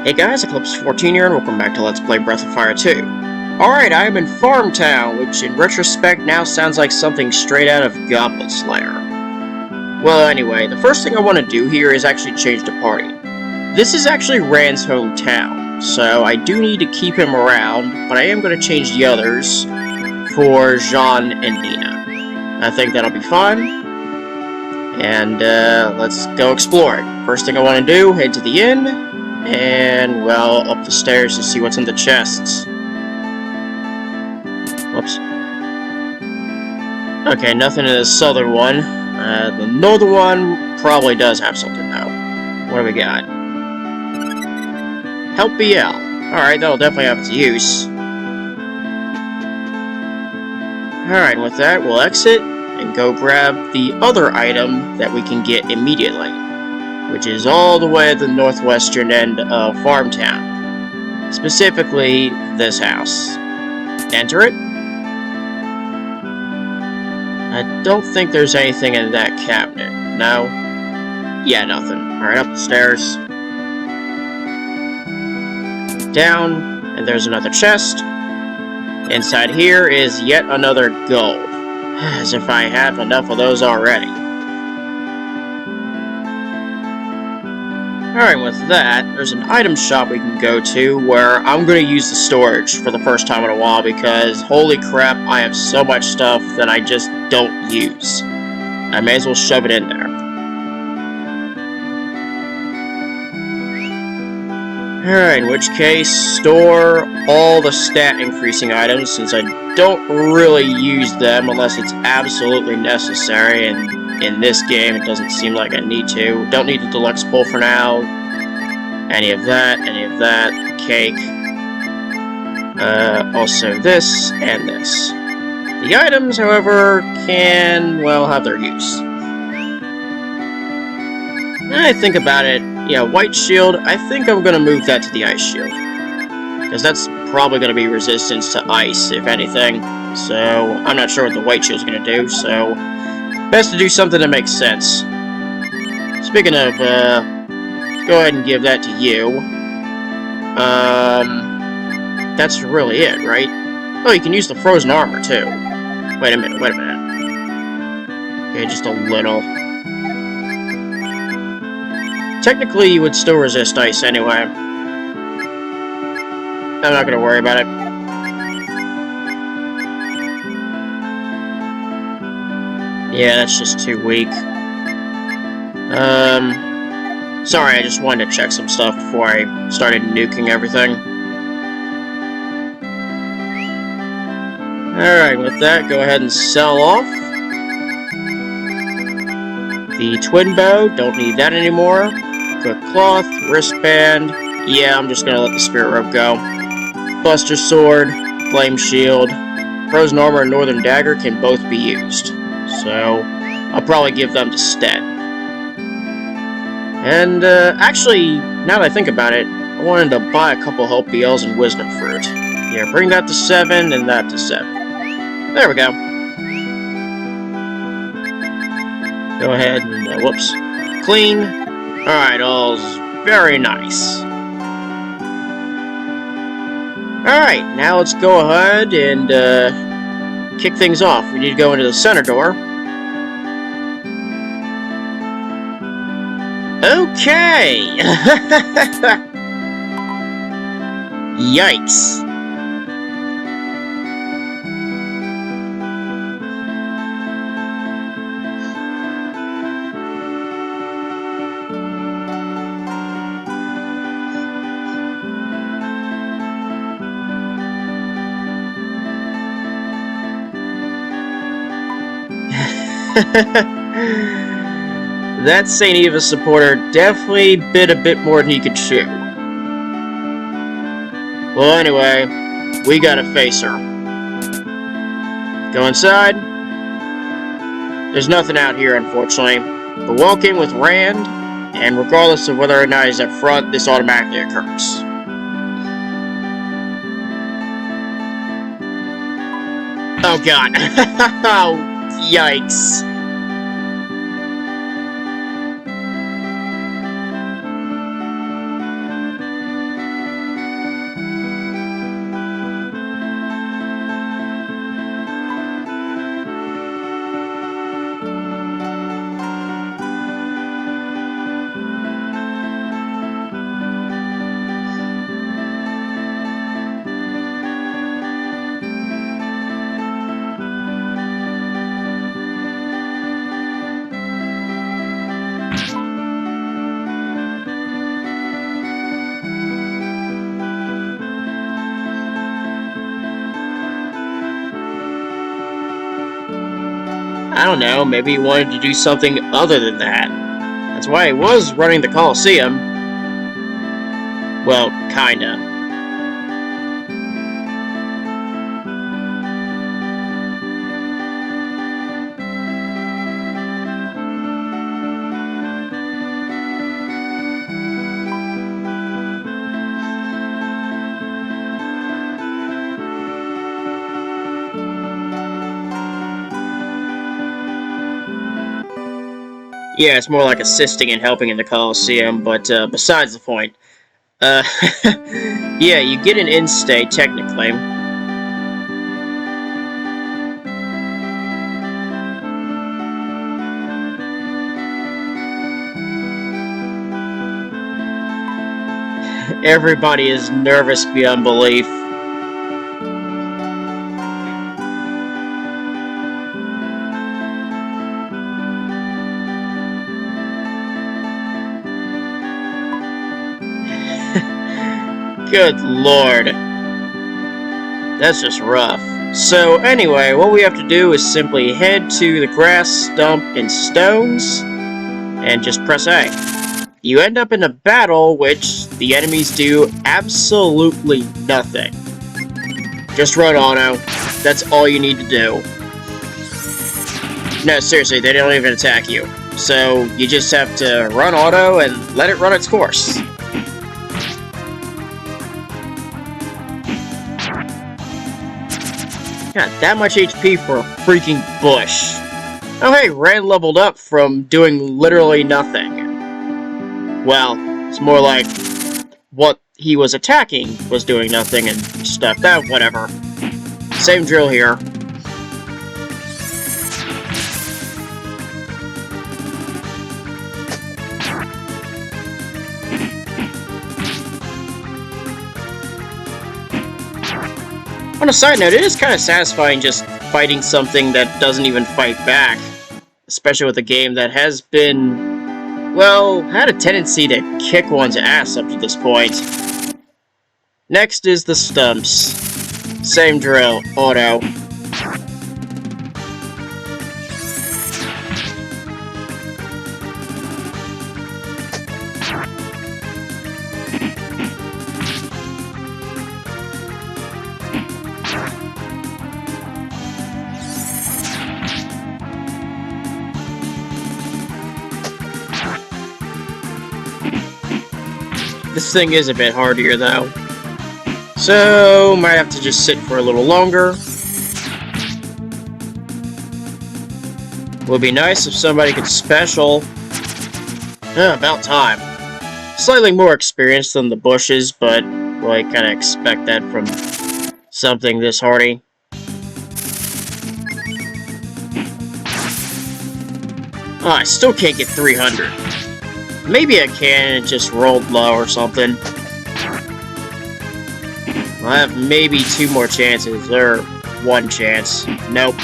Hey guys, Eclipse14 here, and welcome back to Let's Play Breath of Fire 2. Alright, I am in Farm Town, which in retrospect now sounds like something straight out of Goblin Slayer. Well, anyway, the first thing I want to do here is actually change the party. This is actually Rand's hometown, so I do need to keep him around, but I am going to change the others for Jean and Nina. I think that'll be fun. And, let's go exploring. First thing I want to do, head to the inn, and, well, up the stairs to see what's in the chests. Whoops. Okay, nothing in the southern one. The northern one probably does have something, though. What do we got? Help BL. Alright, that'll definitely have its use. Alright, with that, we'll exit and go grab the other item that we can get immediately, which is all the way at the northwestern end of Farm Town. Specifically, this house. Enter it. I don't think there's anything in that cabinet. No? Yeah, nothing. Alright, up the stairs. Down, and there's another chest. Inside here is yet another gold. As if I have enough of those already. Alright, with that, there's an item shop we can go to where I'm going to use the storage for the first time in a while because, holy crap, I have so much stuff that I just don't use. I may as well shove it in there. Alright, in which case, store all the stat increasing items since I don't really use them unless it's absolutely necessary, and in this game it doesn't seem like I need to. Don't need the deluxe pull for now. Any of that, cake. Also this, and this. The items, however, can, well, have their use. Now I think about it, yeah, white shield, I think I'm going to move that to the ice shield. Because that's probably going to be resistance to ice, if anything. So, I'm not sure what the white shield's going to do, so best to do something that makes sense. Speaking of, go ahead and give that to you. That's really it, right? Oh, you can use the frozen armor, too. Wait a minute. Okay, just a little. Technically, you would still resist ice anyway. I'm not gonna worry about it. Yeah, that's just too weak. Sorry, I just wanted to check some stuff before I started nuking everything. Alright, with that, go ahead and sell off. The twin bow, don't need that anymore. Quick cloth, wristband. Yeah, I'm just gonna let the spirit rope go. Buster sword, flame shield, frozen armor, and northern dagger can both be used. So, I'll probably give them to Stead. And, actually, now that I think about it, I wanted to buy a couple Hope BLs and Wisdom Fruit. Yeah, bring that to 7 and that to 7. There we go. Go ahead and, whoops. Clean. Alright, all's very nice. Alright, now let's go ahead and, kick things off. We need to go into the center door. Okay! Yikes. That St. Eva supporter definitely bit a bit more than he could chew. Well, anyway, we gotta face her. Go inside. There's nothing out here, unfortunately. But walk in with Rand, and regardless of whether or not he's up front, this automatically occurs. Oh god. Oh, yikes. don't know, maybe he wanted to do something other than that. That's why he was running the Colosseum. Well, kinda. Yeah, it's more like assisting and helping in the Colosseum, but besides the point. Uh, yeah, you get an in-stay, technically. Everybody is nervous beyond belief. Good lord. That's just rough. So anyway, what we have to do is simply head to the grass, stump, and stones, and just press A. You end up in a battle which the enemies do absolutely nothing. Just run auto. That's all you need to do. No, seriously, they don't even attack you. So you just have to run auto and let it run its course. Got that much HP for a freaking bush. Oh hey, Rand leveled up from doing literally nothing. Well, it's more like what he was attacking was doing nothing and stuff. That, whatever. Same drill here. On a side note, it is kind of satisfying just fighting something that doesn't even fight back. Especially with a game that has been, well, had a tendency to kick one's ass up to this point. Next is the stumps. Same drill, auto. This thing is a bit hardier, though. So, might have to just sit for a little longer. Would be nice if somebody could special. About time. Slightly more experienced than the bushes, but, well, I kind of expect that from something this hardy. Oh, I still can't get 300. Maybe I can, it just rolled low or something. I have maybe 2 more chances, or 1 chance. Nope.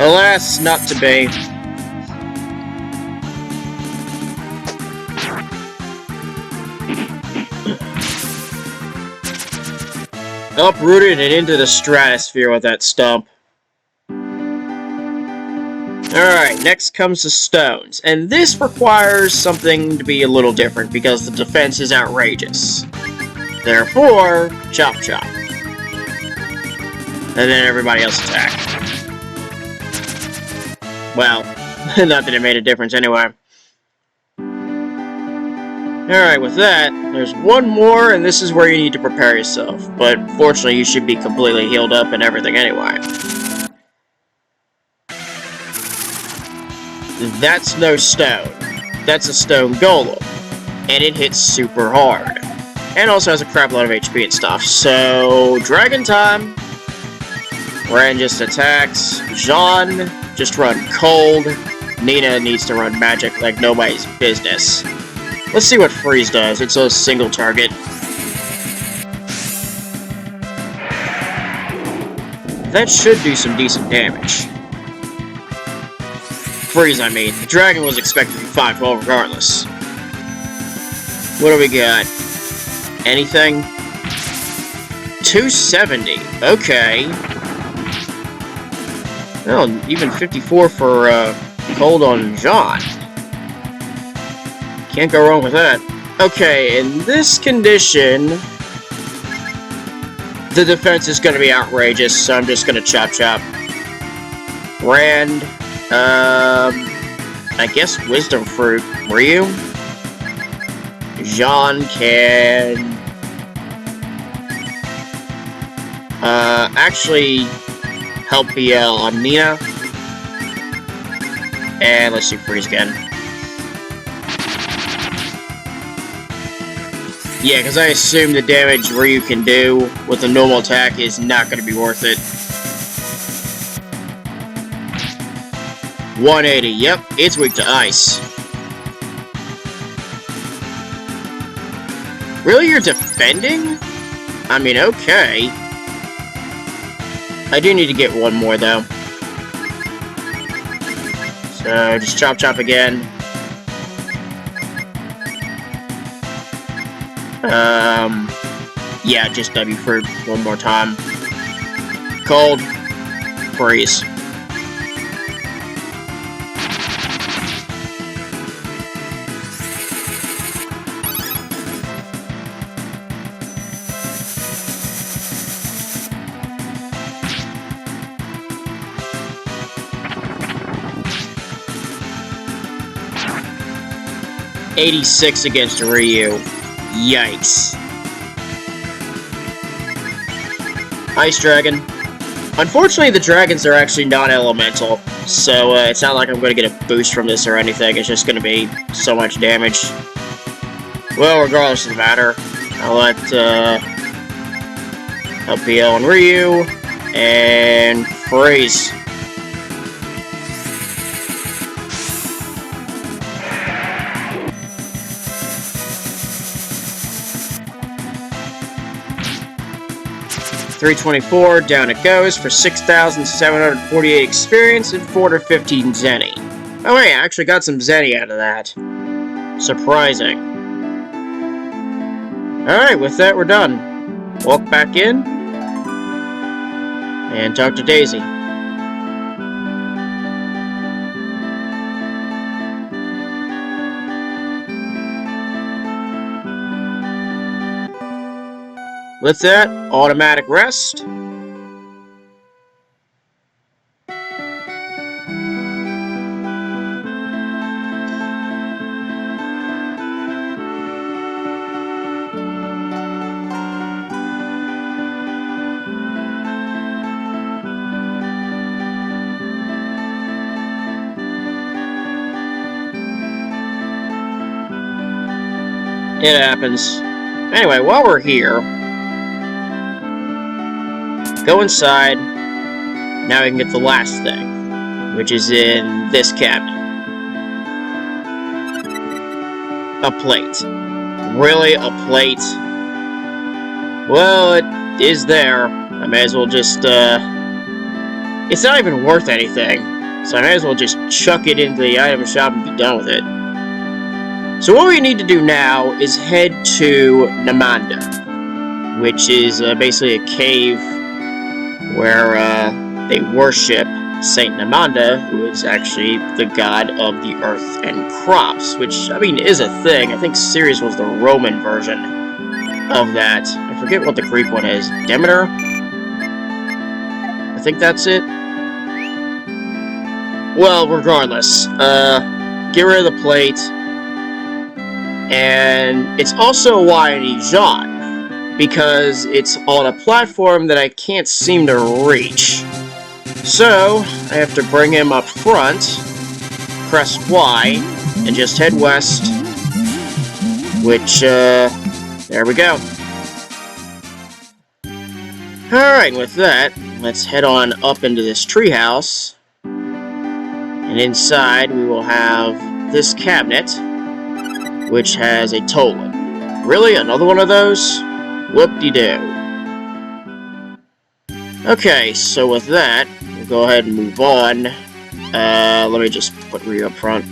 Alas, not to be. Uprooted and into the stratosphere with that stump. Alright, next comes the stones, and this requires something to be a little different because the defense is outrageous. Therefore, chop chop. And then everybody else attack. Well, not that it made a difference anyway. Alright, with that, there's one more, and this is where you need to prepare yourself. But fortunately, you should be completely healed up and everything anyway. That's no stone. That's a stone golem. And it hits super hard. And also has a crap load of HP and stuff. So, dragon time. Ren just attacks. Jean, just run cold. Nina needs to run magic like nobody's business. Let's see what Freeze does. It's a single target. That should do some decent damage. Freeze, I mean. The dragon was expected to be 5-12 regardless. What do we got? Anything? 270. Okay. Oh, even 54 for cold on John. Can't go wrong with that. Okay, in this condition, the defense is going to be outrageous, so I'm just going to chop. Rand, I guess Wisdom Fruit. Ryu? Jean can... actually help BL on Nina. And let's do Freeze again. Yeah, because I assume the damage Ryu can do with a normal attack is not going to be worth it. 180, yep, it's weak to ice. Really, you're defending? I mean, okay. I do need to get one more, though. So, just chop again. Yeah, just W for one more time. Cold. Freeze. $86 against Ryu. Yikes. Ice Dragon. Unfortunately, the dragons are actually non-elemental, so it's not like I'm going to get a boost from this or anything. It's just going to be so much damage. Well, regardless of the matter, I'll let LPL and Ryu, and Freeze. $324, down it goes for 6,748 experience and 415 Zenny. Oh hey, I actually got some Zenny out of that. Surprising. Alright, with that we're done. Walk back in and talk to Daisy. With that, automatic rest. It happens. Anyway, while we're here, go inside. Now we can get the last thing, which is in this cabinet. A plate. Really, a plate? Well, it is there. I may as well just, it's not even worth anything, so I may as well just chuck it into the item shop and be done with it. So what we need to do now is head to Namanda, which is basically a cave where they worship Saint Namanda, who is actually the god of the earth and crops, which, I mean, is a thing. I think Ceres was the Roman version of that. I forget what the Greek one is. Demeter? I think that's it. Well, regardless, get rid of the plate. And it's also why I need Jean, because it's on a platform that I can't seem to reach. So, I have to bring him up front, press Y, and just head west, which, there we go. Alright, with that, let's head on up into this treehouse, and inside we will have this cabinet, which has a Tolan. Really? Another one of those? Whoop-de-doo. Okay, so with that, we'll go ahead and move on. Let me just put Ryu up front.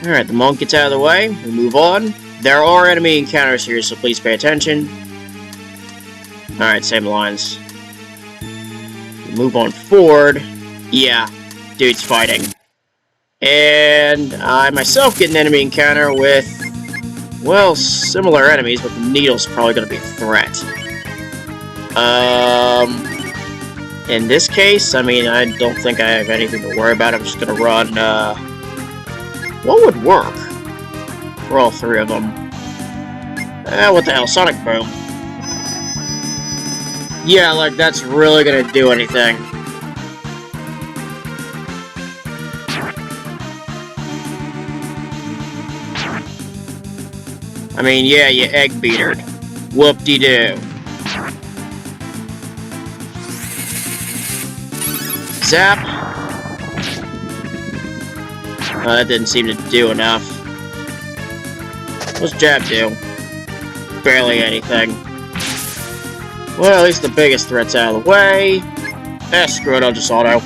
Alright, the monk gets out of the way. We move on. There are enemy encounters here, so please pay attention. Alright, same lines. Move on forward. Yeah, dude's fighting. And I myself get an enemy encounter with, well, similar enemies, but the needle's probably going to be a threat. In this case, I mean, I don't think I have anything to worry about. I'm just going to run, what would work for all three of them? What the hell, Sonic Boom. Yeah, like, that's really going to do anything. I mean, yeah, you egg beatered. Whoop-de-doo. Zap. Oh, that didn't seem to do enough. What's Jab do? Barely anything. Well, at least the biggest threat's out of the way. Screw it, I'll just auto.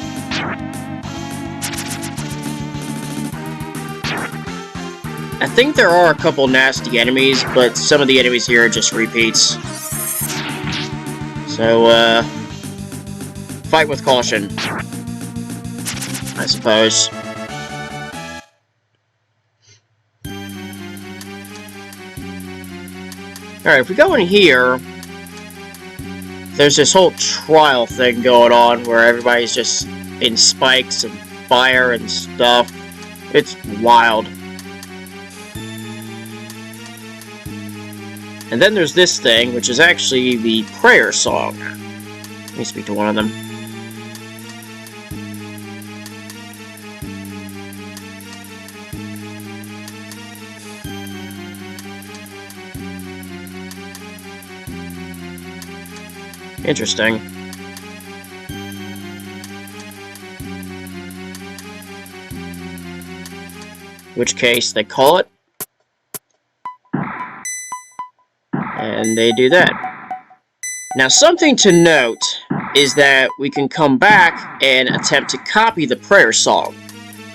I think there are a couple nasty enemies, but some of the enemies here are just repeats. So, fight with caution, I suppose. Alright, if we go in here, there's this whole trial thing going on where everybody's just in spikes and fire and stuff. It's wild. And then there's this thing, which is actually the prayer song. Let me speak to one of them. Interesting. Which case, they call it. And they do that. Now, something to note is that we can come back and attempt to copy the prayer song.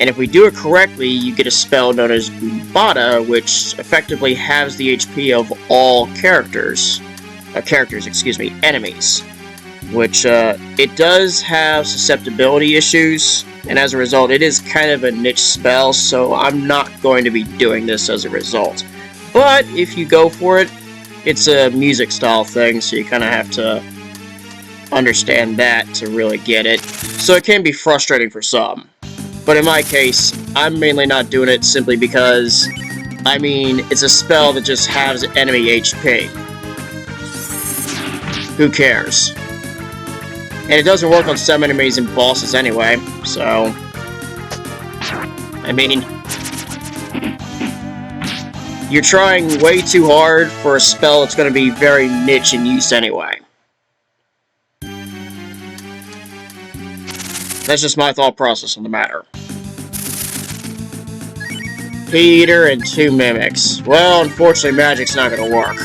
And if we do it correctly, you get a spell known as Namanda, which effectively halves the HP of all enemies. Which, it does have susceptibility issues, and as a result, it is kind of a niche spell, so I'm not going to be doing this as a result. But, if you go for it, it's a music style thing, so you kind of have to understand that to really get it. So it can be frustrating for some. But in my case, I'm mainly not doing it simply because, I mean, it's a spell that just halves enemy HP. Who cares? And it doesn't work on some enemies and bosses anyway, so... I mean... You're trying way too hard for a spell that's going to be very niche in use anyway. That's just my thought process on the matter. Peter and 2 mimics. Well, unfortunately, magic's not going to work.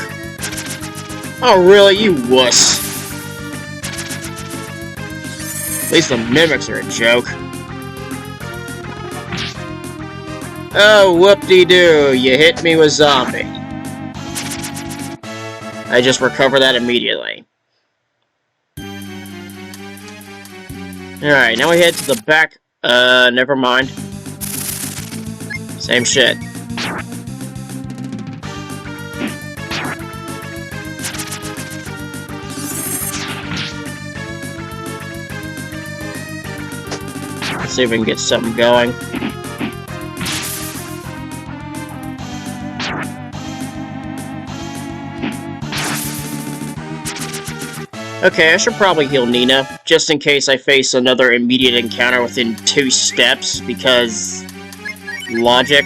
Oh, really? You wuss. At least the mimics are a joke. Oh, whoop-de-doo, you hit me with zombie. I just recover that immediately. Alright, now we head to the back. Never mind. Same shit. Let's see if we can get something going. Okay, I should probably heal Nina, just in case I face another immediate encounter within 2 steps, because... logic.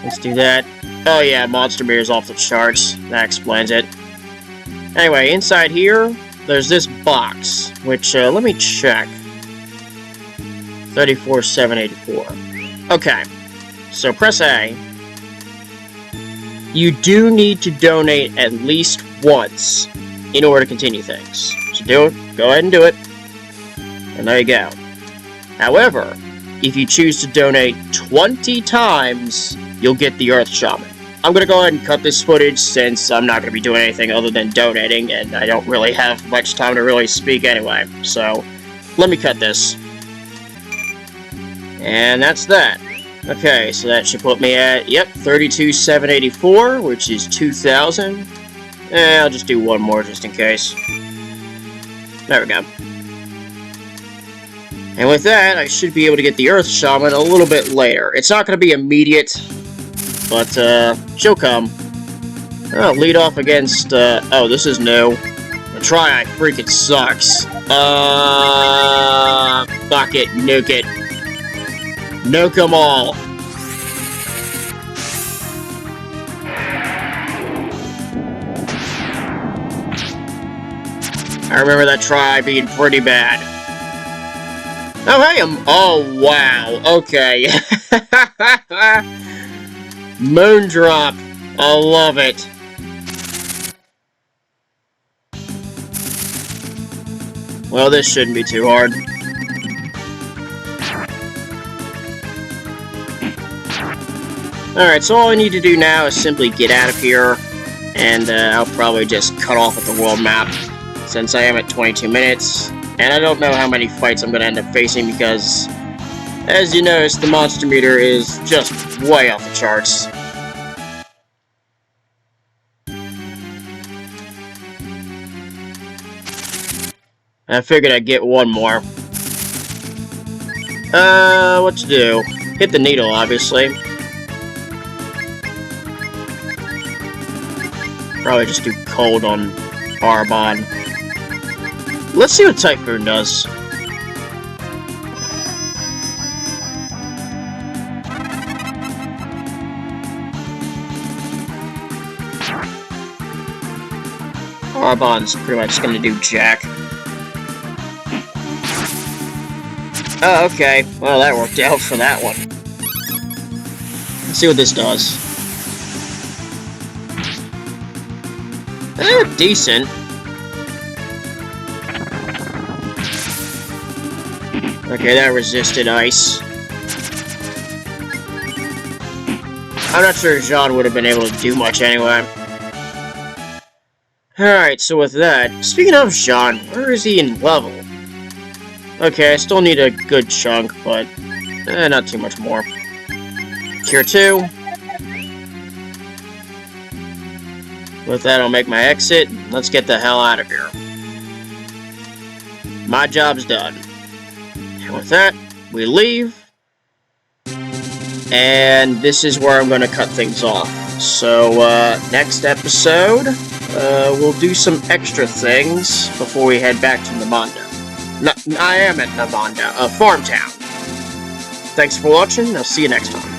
Let's do that. Oh yeah, Monster Meter's off the charts. That explains it. Anyway, inside here, there's this box, which, let me check. 34,784. Okay, so press A. You do need to donate at least once in order to continue things. So do it. Go ahead and do it. And there you go. However, if you choose to donate 20 times, you'll get the Earth Shaman. I'm gonna go ahead and cut this footage since I'm not gonna be doing anything other than donating, and I don't really have much time to really speak anyway. So, let me cut this. And that's that. Okay, so that should put me at, yep, 32,784, which is 2,000. I'll just do one more just in case. There we go. And with that, I should be able to get the Earth Shaman a little bit later. It's not going to be immediate, but she'll come. I'll lead off against, oh, this is new. The Tri freaking sucks. Fuck it, nuke it. Nuke them all. I remember that Tri being pretty bad. Oh, hey, oh, wow. Okay. Moondrop. I love it. Well, this shouldn't be too hard. Alright, so all I need to do now is simply get out of here, and I'll probably just cut off at the world map, since I am at 22 minutes, and I don't know how many fights I'm going to end up facing because, as you notice, the monster meter is just way off the charts. I figured I'd get one more. What to do? Hit the needle, obviously. Probably just do cold on Arbonne. Let's see what Typhoon does. Arbonne's pretty much gonna do jack. Oh, okay. Well, that worked out for that one. Let's see what this does. Decent. Okay, that resisted ice. I'm not sure Jean would have been able to do much anyway. Alright, so with that, speaking of Jean, where is he in level? Okay, I still need a good chunk, but not too much more. Cure 2. With that, I'll make my exit. Let's get the hell out of here. My job's done. And with that, we leave. And this is where I'm going to cut things off. So, next episode, we'll do some extra things before we head back to Namanda. I am at Namanda, Farm Town. Thanks for watching, I'll see you next time.